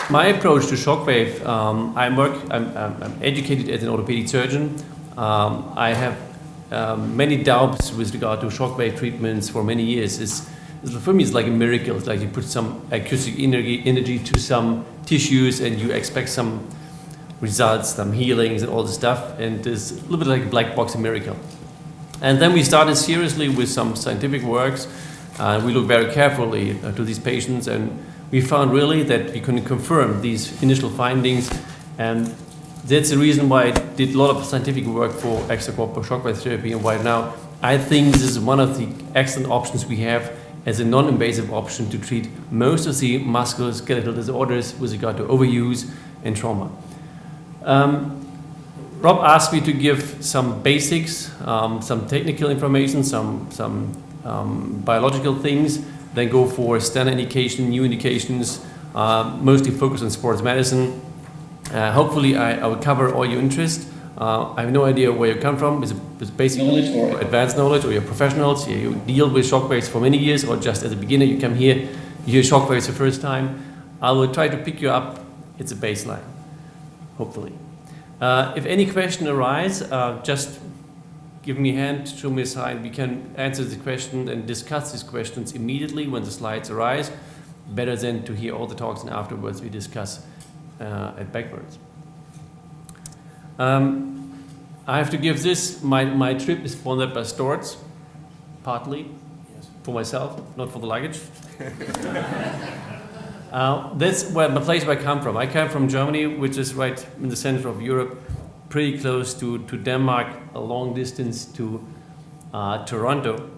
My approach to shockwave, I'm educated as an orthopedic surgeon. I have many doubts with regard to shockwave treatments for many years. For me, it's like a miracle. It's like you put some acoustic energy to some tissues and you expect some results, some healings and all this stuff. And it's a little bit like a black box, a miracle. And then we started seriously with some scientific works. We looked very carefully to these patients, and we found really that we couldn't confirm these initial findings. And that's the reason why I did a lot of scientific work for extracorporeal shockwave therapy. And right now, I think this is one of the excellent options we have as a non-invasive option to treat most of the musculoskeletal disorders with regard to overuse and trauma. Rob asked me to give some basics, some technical information, some biological things, then go for standard indication, new indications, mostly focus on sports medicine. Hopefully I will cover all your interest. I have no idea where you come from. Is it basic knowledge or advanced knowledge, or you're professionals, you deal with shockwaves for many years, or just as a beginner you come here, you hear shockwaves the first time. I will try to pick you up. It's a baseline, hopefully. If any question arise, just give me a hand, show me a sign. We can answer the question and discuss these questions immediately when the slides arise. Better than to hear all the talks and afterwards we discuss it backwards. I have to give this, my trip is sponsored by Storz, partly, yes, for myself, not for the luggage. That's where the place where I come from. I come from Germany, which is right in the center of Europe, pretty close to Denmark, a long distance to Toronto.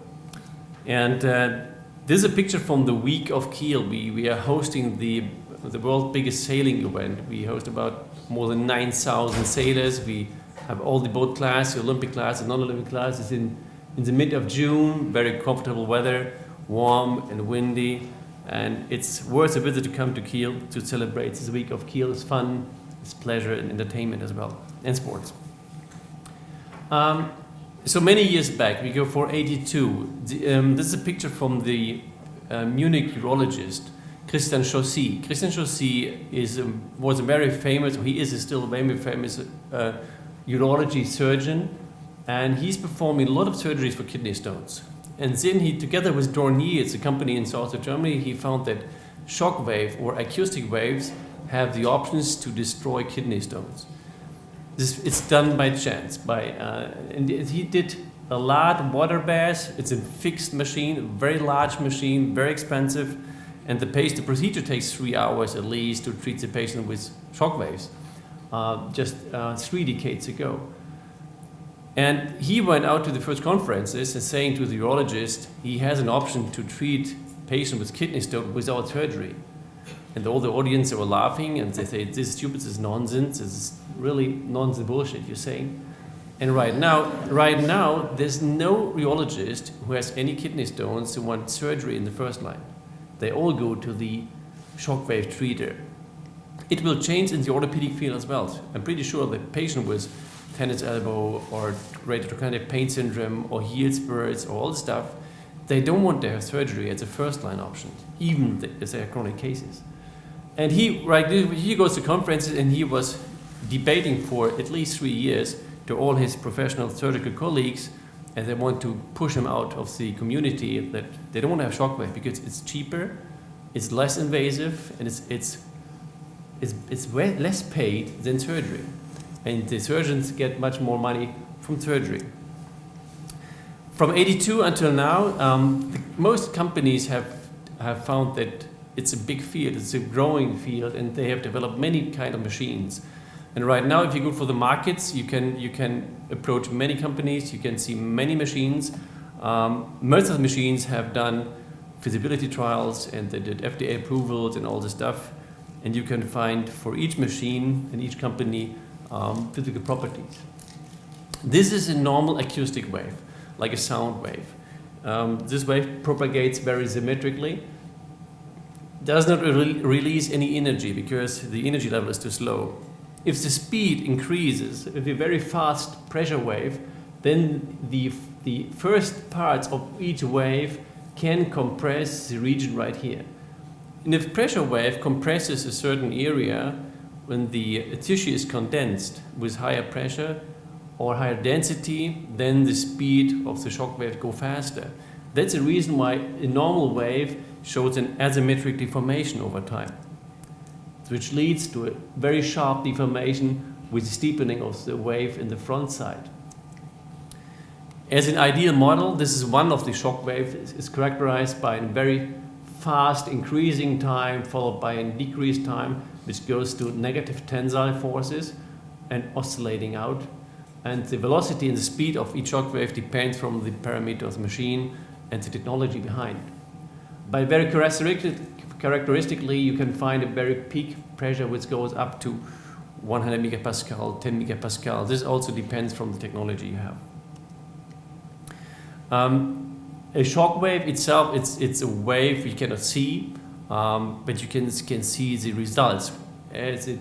And this is a picture from the week of Kiel. We are hosting the world's biggest sailing event. We host about more than 9,000 sailors. We have all the boat class, the Olympic class, the non-Olympic classes in the mid of June, very comfortable weather, warm and windy. And it's worth a visit to come to Kiel to celebrate this week of Kiel. It's fun, it's pleasure and entertainment as well, and sports. So many years back, we go for 82. This is a picture from the Munich urologist, Christian Chaussy. Christian Chaussy was a very famous, or he is still a very famous urology surgeon, and he's performing a lot of surgeries for kidney stones. And then he, together with Dornier, it's a company in south of Germany, he found that shockwave or acoustic waves have the options to destroy kidney stones. It's done by chance. And he did a large water bath. It's a fixed machine, a very large machine, very expensive. And the procedure takes 3 hours at least to treat the patient with shockwaves, just 3 decades ago. And he went out to the first conferences and saying to the urologist, he has an option to treat patients with kidney stone without surgery. And all the audience, they were laughing and they say, this is stupid, this is nonsense, this is really nonsense bullshit you're saying. And right now, there's no urologist who has any kidney stones who want surgery in the first line. They all go to the shockwave treater. It will change in the orthopedic field as well. I'm pretty sure the patient with tennis elbow or retrotraumatic pain syndrome or heel spurs or all this stuff, they don't want to have surgery as a first line option, even if they are chronic cases. And he goes to conferences and he was debating for at least 3 years to all his professional surgical colleagues, and they want to push him out of the community, that they don't want to have shockwave because it's cheaper, it's less invasive, and it's less paid than surgery. And the surgeons get much more money from surgery. From 82 until now, most companies have found that it's a big field, it's a growing field, and they have developed many kind of machines. And right now, if you go for the markets, you can approach many companies, you can see many machines. Most of the machines have done feasibility trials and they did FDA approvals and all this stuff. And you can find for each machine and each company physical properties. This is a normal acoustic wave, like a sound wave. This wave propagates very symmetrically, does not release any energy because the energy level is too slow. If the speed increases, if a very fast pressure wave, then the first parts of each wave can compress the region right here. And if pressure wave compresses a certain area, when the tissue is condensed with higher pressure or higher density, then the speed of the shock wave go faster. That's the reason why a normal wave shows an asymmetric deformation over time, which leads to a very sharp deformation with steepening of the wave in the front side. As an ideal model, this is one of the shock waves is characterized by a very fast increasing time followed by a decreased time, which goes to negative tensile forces and oscillating out. And the velocity and the speed of each shock wave depends from the parameter of the machine and the technology behind. By very characteristically, you can find a very peak pressure which goes up to 100 megapascal, 10 megapascal. This also depends from the technology you have. A shock wave itself, it's a wave you cannot see, but you can see the results as a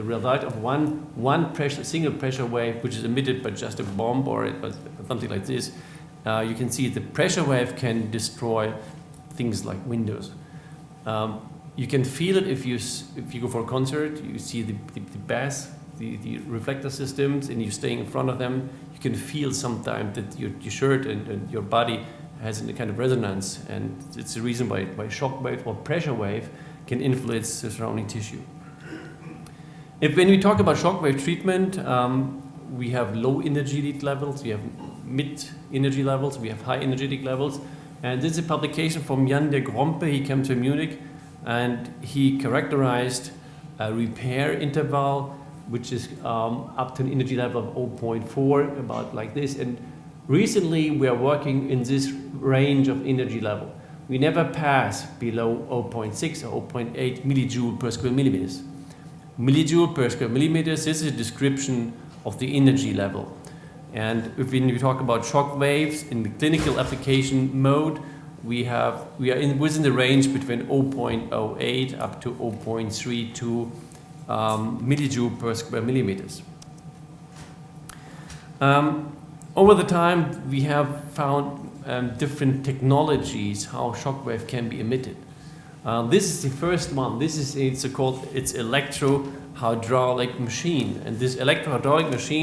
result of one single pressure wave, which is emitted by just a bomb or something like this. You can see the pressure wave can destroy things like windows. You can feel it if you go for a concert. You see the bass, the reflector systems, and you're staying in front of them. You can feel sometimes that your shirt and your body has a kind of resonance, and it's the reason why shock wave or pressure wave can influence the surrounding tissue. When we talk about shock wave treatment, we have low energetic levels, we have mid energy levels, we have high energetic levels, and this is a publication from Jan de Grompe. He came to Munich and he characterized a repair interval which is up to an energy level of 0.4, about like this. And recently we are working in this range of energy level. We never pass below 0.6 or 0.8 millijoule per square millimeters. Millijoule per square millimeters, this is a description of the energy level. And when we talk about shock waves in the clinical application mode, we are within the range between 0.08 up to 0.32 millijoule per square millimeters. Over the time, we have found different technologies how shockwave can be emitted. This is the first one. It's electro-hydraulic machine, and this electro-hydraulic machine